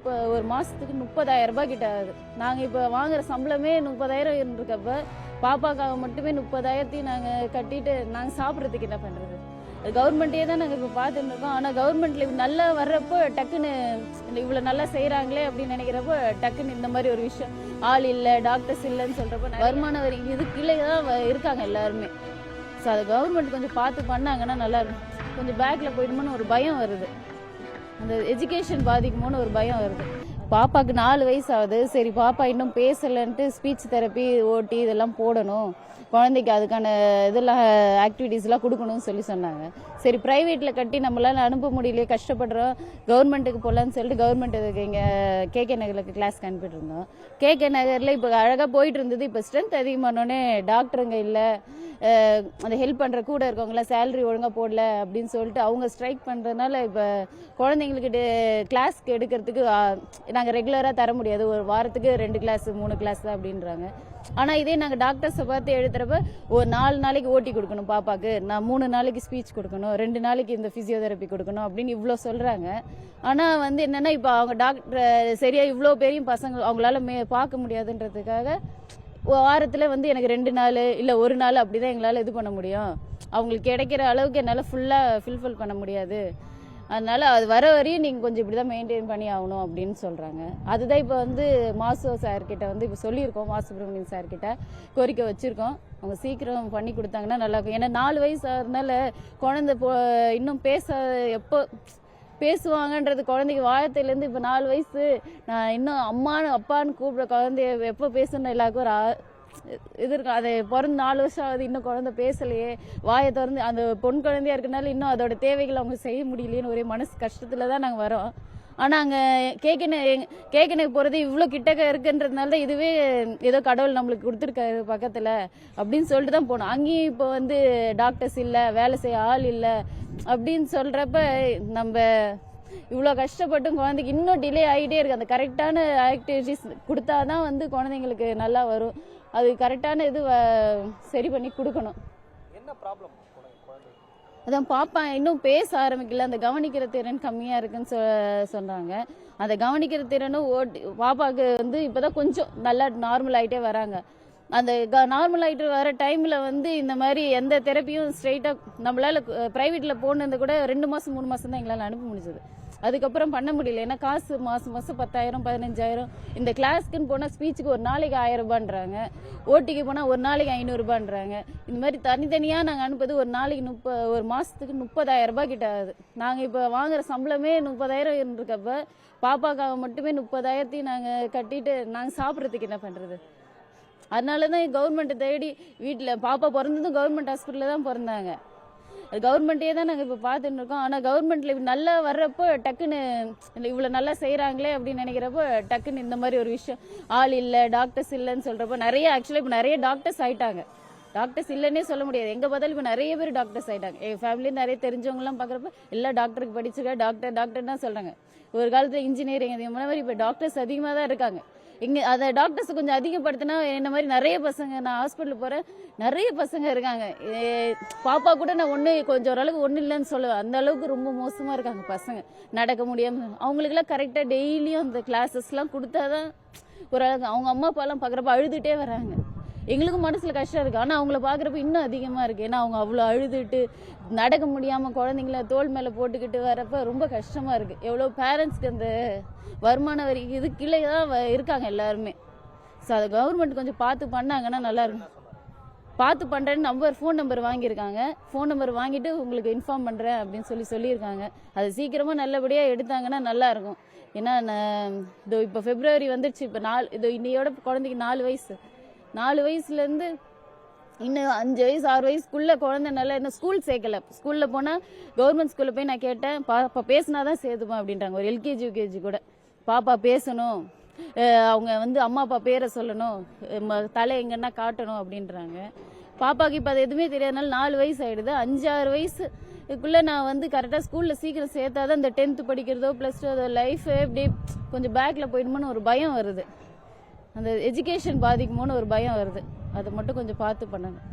இப்போ ஒரு மாதத்துக்கு 30,000 ரூபாய் கிட்ட ஆகுது. நாங்கள் இப்போ வாங்குற சம்பளமே 30,000 இருக்கப்ப பாப்பாக்காக மட்டுமே 30,000 நாங்கள் கட்டிட்டு நாங்கள் சாப்பிட்றதுக்கு என்ன பண்ணுறது? கவர்மெண்ட்டே தான் நாங்கள் இப்போ பார்த்துட்டு இருக்கோம். ஆனால் கவர்மெண்ட்டில் நல்லா வர்றப்போ டக்குன்னு இவ்வளோ நல்லா செய்கிறாங்களே அப்படின்னு நினைக்கிறப்போ டக்குன்னு இந்த மாதிரி ஒரு விஷயம் ஆள் இல்லை, டாக்டர்ஸ் இல்லைன்னு சொல்கிறப்போ வருமான வரி இது கீழே தான் இருக்காங்க எல்லாருமே. ஸோ அதை கவர்மெண்ட் கொஞ்சம் பார்த்து பண்ணாங்கன்னா நல்லாயிருக்கும். கொஞ்சம் பேக்கில் போயிடுமோன்னு ஒரு பயம் வருது. அந்த எஜுகேஷன் பாதிக்குமோன்னு ஒரு பயம் வருது. பாப்பாவுக்கு 4 வயசு ஆகுது. சரி, பாப்பா இன்னும் பேசலைன்ட்டு ஸ்பீச் தெரப்பி ஓட்டி இதெல்லாம் போடணும், குழந்தைக்கு அதுக்கான இதெல்லாம் ஆக்டிவிட்டீஸ்லாம் கொடுக்கணும்னு சொன்னாங்க. சரி, ப்ரைவேட்டில் கட்டி நம்மளால் அனுப்ப முடியலையே, கஷ்டப்படுறோம், கவர்மெண்ட்டுக்கு போகலான்னு சொல்லிட்டு கவர்மெண்ட்டுக்கு இங்கே கேகே நகருக்கு கிளாஸ்க்கு அனுப்பிட்டு இருந்தோம். கேகே நகரில் இப்போ அழகாக போயிட்டு இருந்தது. இப்போ ஸ்ட்ரென்த் அதிகமானோடனே டாக்டருங்க இல்லை, அந்த ஹெல்ப் பண்ணுற கூட இருக்கவங்கள சேலரி ஒழுங்காக போடல அப்படின்னு சொல்லிட்டு அவங்க ஸ்ட்ரைக் பண்ணுறதுனால இப்போ குழந்தைங்களுக்கு கிளாஸ்க்கு எடுக்கிறதுக்கு நாங்கள் ரெகுலராக தர முடியாது. ஒரு வாரத்துக்கு 2 கிளாஸ் 3 கிளாஸ் தான் அப்படின்றாங்க. ஆனால் இதே நாங்கள் டாக்டர்ஸை பார்த்து எழுதுறப்ப ஒரு 4 நாளைக்கு ஓட்டி கொடுக்கணும் பாப்பாக்கு, நான் 3 நாளைக்கு ஸ்பீச் கொடுக்கணும், 2 நாளைக்கு இந்த ஃபிசியோதெரப்பி கொடுக்கணும் அப்படின்னு இவ்வளோ சொல்கிறாங்க. ஆனால் வந்து என்னென்னா இப்போ அவங்க டாக்டர் சரியாக இவ்வளோ பெரிய பசங்க அவங்களால பார்க்க முடியாதுன்றதுக்காக வாரத்தில் வந்து எனக்கு 2 நாள் இல்லை 1 நாள் அப்படி தான் எங்களால் இது பண்ண முடியும். அவங்களுக்கு கிடைக்கிற அளவுக்கு என்னால் ஃபுல்லாக ஃபில்ஃபில் பண்ண முடியாது. அதனால் அது வர வரையும் நீங்கள் கொஞ்சம் இப்படி தான் மெயின்டைன் பண்ணி ஆகணும் அப்படின்னு சொல்கிறாங்க. அதுதான் இப்போ வந்து மாசு சார்கிட்ட வந்து இப்போ சொல்லியிருக்கோம், மாசு சுப்ரமணியன் சார்கிட்ட கோரிக்கை வச்சுருக்கோம். அவங்க சீக்கிரம் பண்ணி கொடுத்தாங்கன்னா நல்லாயிருக்கும். ஏன்னா 4 வயசு ஆகிறதுனால குழந்தை இன்னும் எப்போ பேசுவாங்கன்றது குழந்தைக்கு வாயத்திலேருந்து இப்போ 4 வயசு நான் இன்னும் அம்மானு அப்பான்னு கூப்பிட்ற குழந்தைய எப்போ பேசணும் எல்லாருக்கும் ஒரு இது இருக்கும். அதை பிறந்து 4 வருஷம் ஆகுது, இன்னும் குழந்தை பேசலையே, வாயை திறந்து அந்த பொன் குழந்தையா இருக்கனால இன்னும் அதோட தேவைகளை அவங்க செய்ய முடியலையேன்னு ஒரே மனசு கஷ்டத்தில் தான் நாங்கள் வரோம். ஆனால் அங்கே கேக்கனுக்கு போகிறது இவ்வளோ கிட்டக்க இருக்குன்றதுனால தான் இதுவே ஏதோ கடவுள் நம்மளுக்கு கொடுத்துருக்காரு பக்கத்தில் அப்படின்னு சொல்லிட்டு தான் போனோம். அங்கேயும் இப்போ வந்து டாக்டர்ஸ் இல்லை, வேலை செய்ய ஆள் இல்லை அப்படின்னு சொல்கிறப்ப நம்ம இவ்வளோ கஷ்டப்பட்டும் குழந்தைக்கு இன்னும் டிலே ஆகிட்டே இருக்குது. அந்த கரெக்டான ஆக்டிவிட்டிஸ் கொடுத்தா தான் வந்து குழந்தைங்களுக்கு நல்லா வரும். அது கரெக்டான இது சரி பண்ணி கொடுக்கணும். என்ன ப்ராப்ளம்? அதான் பாப்பா இன்னும் பேச ஆரம்பிக்கல, அந்த கவனிக்கிற திறன் கம்மியாக இருக்குன்னு சொன்னாங்க. அந்த கவனிக்கிற திறனும் பாப்பாவுக்கு வந்து இப்போதான் கொஞ்சம் நல்லா நார்மல் ஆகிட்டே வராங்க. அந்த நார்மல் ஆகிட்டு வர டைமில் வந்து இந்த மாதிரி எந்த தெரப்பியும் ஸ்ட்ரெயிட்டாக நம்மளால் ப்ரைவேட்டில் போனது கூட 2 மாதம் 3 மாதம் தான் எங்களால் அனுப்ப முடிஞ்சது. அதுக்கப்புறம் பண்ண முடியல. ஏன்னா காசு மாதம் 10,000 15,000. இந்த கிளாஸ்க்குன்னு போனால் ஸ்பீச்சுக்கு ஒரு நாளைக்கு 1000 ரூபான்றாங்க, ஓட்டிக்கு போனால் ஒரு நாளைக்கு 500 ரூபான்றாங்க. இந்த மாதிரி தனித்தனியாக நாங்கள் அனுப்புறது ஒரு நாளைக்கு ஒரு மாதத்துக்கு 30,000 ரூபாய் கிட்ட ஆகுது. நாங்கள் இப்போ வாங்குற சம்பளமே 30,000 இருக்கப்ப பாப்பாக்காக மட்டுமே 30,000 நாங்கள் கட்டிட்டு நாங்கள் சாப்பிட்றதுக்கு என்ன பண்ணுறது? அதனால தான் கவர்மெண்ட்டை தேடி வீட்டில் பாப்பா பிறந்ததும் கவர்மெண்ட் ஹாஸ்பிட்டலில் தான் பிறந்தாங்க. கவர்மெண்ட்டே தான் நாங்கள் இப்போ பார்த்துட்டு இருக்கோம். ஆனால் கவர்மெண்ட்டில் நல்லா வர்றப்போ டக்குன்னு இவ்வளோ நல்லா செய்கிறாங்களே அப்படின்னு நினைக்கிறப்போ டக்குன்னு இந்த மாதிரி ஒரு விஷயம் ஆள் இல்லை, டாக்டர்ஸ் இல்லைன்னு சொல்கிறப்போ ஆக்சுவலாக இப்போ நிறைய டாக்டர்ஸ் ஆகிட்டாங்க. டாக்டர்ஸ் இல்லைன்னே சொல்ல முடியாது. எங்கே பார்த்தாலும் இப்போ நிறைய பேர் டாக்டர்ஸ் ஆகிட்டாங்க. எங்கள் ஃபேமிலி நிறைய தெரிஞ்சவங்கலாம் பார்க்குறப்ப எல்லா டாக்டருக்கு படிச்சிருக்க டாக்டர் தான் சொல்கிறாங்க. ஒரு காலத்தில் இன்ஜினியரிங் அதிகமான மாதிரி இப்போ டாக்டர்ஸ் அதிகமாக தான் இருக்காங்க. இங்கே அதை டாக்டர்ஸ் கொஞ்சம் அதிகப்படுத்தினா என்ன மாதிரி நிறைய பசங்க, நான் ஹாஸ்பிட்டல் போகிறேன், நிறைய பசங்க இருக்காங்க. பாப்பா கூட நான் கொஞ்சம் ஓரளவுக்கு ஒன்றும் இல்லைன்னு சொல்லுவேன். அந்த அளவுக்கு ரொம்ப மோசமாக இருக்காங்க பசங்க, நடக்க முடியாமல். அவங்களுக்குலாம் கரெக்டாக டெய்லியும் அந்த கிளாஸஸ்லாம் கொடுத்தாதான் ஓரளவுக்கு. அவங்க அம்மா அப்பாலாம் பார்க்குறப்ப அழுதுகிட்டே வராங்க. எங்களுக்கும் மனசில் கஷ்டம் இருக்குது. ஆனால் அவங்கள பார்க்குறப்ப இன்னும் அதிகமாக இருக்குது. ஏன்னா அவங்க அவ்வளோ அழுதுட்டு நடக்க முடியாமல் குழந்தைங்கள தோல் மேலே போட்டுக்கிட்டு வரப்போ ரொம்ப கஷ்டமாக இருக்குது. எவ்வளோ பேரண்ட்ஸ்க்கு அந்த வருமான வரி இது கீழே தான் இருக்காங்க எல்லாருமே. ஸோ அதை கவர்மெண்ட் கொஞ்சம் பார்த்து பண்ணாங்கன்னா நல்லாயிருக்கும். பார்த்து பண்ணுறேன்னு ஃபோன் நம்பர் வாங்கியிருக்காங்க. ஃபோன் நம்பர் வாங்கிட்டு உங்களுக்கு இன்ஃபார்ம் பண்ணுறேன் அப்படின்னு சொல்லியிருக்காங்க. அது சீக்கிரமாக நல்லபடியாக எடுத்தாங்கன்னா நல்லாயிருக்கும். ஏன்னா இதோ இப்போ பிப்ரவரி வந்துடுச்சு. இப்போ இன்னையோட குழந்தைக்கு 4 வயசு. 4 வயசுலேருந்து இன்னும் 5 வயசு 6 வயசுக்குள்ளே குழந்தை நல்லா இன்னும் ஸ்கூல் சேர்க்கல. ஸ்கூலில் போனால் கவர்மெண்ட் ஸ்கூலில் போய் நான் கேட்டேன், பாப்பா பேசினா தான் சேர்த்துப்பேன் அப்படின்றாங்க. ஒரு எல்கேஜி யூகேஜி கூட பாப்பா பேசணும், அவங்க வந்து அம்மா அப்பா பேரை சொல்லணும், தலை எங்கன்னா காட்டணும் அப்படின்றாங்க. பாப்பாவுக்கு இப்போ அது எதுவுமே தெரியாதனால 4 வயசு ஆகிடுது. 5-6 வயசுக்குள்ளே நான் வந்து கரெக்டாக ஸ்கூலில் சீக்கிரம் சேர்த்தாதான் இந்த 10th படிக்கிறதோ +2 அதோ லைஃபு இப்படி கொஞ்சம் பேக்கில் போயிடுமோன்னு ஒரு பயம் வருது. அந்த எஜுகேஷன் பாதிக்குமோன்னு ஒரு பயம் வருது. அதை மட்டும் கொஞ்சம் பார்த்து பண்ணணும்.